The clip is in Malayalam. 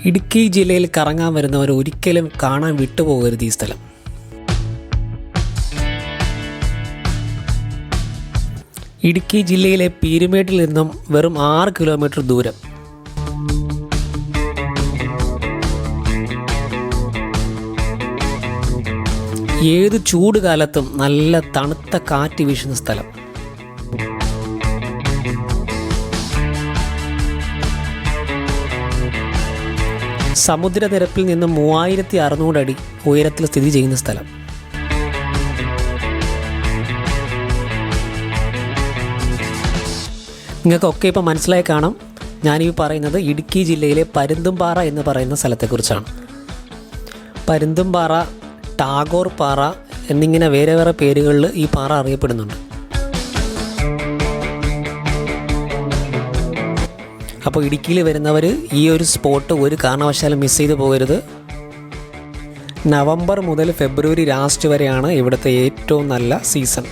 ഇടുക്കി ജില്ലയിൽ കറങ്ങാൻ വരുന്നവർ ഒരിക്കലും കാണാൻ വിട്ടുപോകരുത് ഈ സ്ഥലം. ഇടുക്കി ജില്ലയിലെ പീരുമേട്ടിൽ നിന്നും വെറും 6 കിലോമീറ്റർ ദൂരം. ഏത് ചൂട് കാലത്തും നല്ല തണുത്ത കാറ്റ് വീശുന്ന സ്ഥലം. സമുദ്രനിരപ്പിൽ നിന്ന് 3600 അടി ഉയരത്തിൽ സ്ഥിതി ചെയ്യുന്ന സ്ഥലം. നിങ്ങൾക്കൊക്കെ ഇപ്പോൾ മനസ്സിലായി കാണാം, ഞാനീ പറയുന്നത് ഇടുക്കി ജില്ലയിലെ പരുന്തുംപാറ എന്ന് പറയുന്ന സ്ഥലത്തെക്കുറിച്ചാണ്. പരുന്തുംപാറ, ടാഗോർ പാറ എന്നിങ്ങനെ വേറെ വേറെ പേരുകളിൽ ഈ പാറ അറിയപ്പെടുന്നുണ്ട്. അപ്പോൾ ഇടുക്കിയിൽ വരുന്നവർ ഈ ഒരു സ്പോട്ട് ഒരു കാരണവശാലും മിസ് ചെയ്ത് പോകരുത്. നവംബർ മുതൽ ഫെബ്രുവരി ലാസ്റ്റ് വരെയാണ് ഇവിടുത്തെ ഏറ്റവും നല്ല സീസൺ.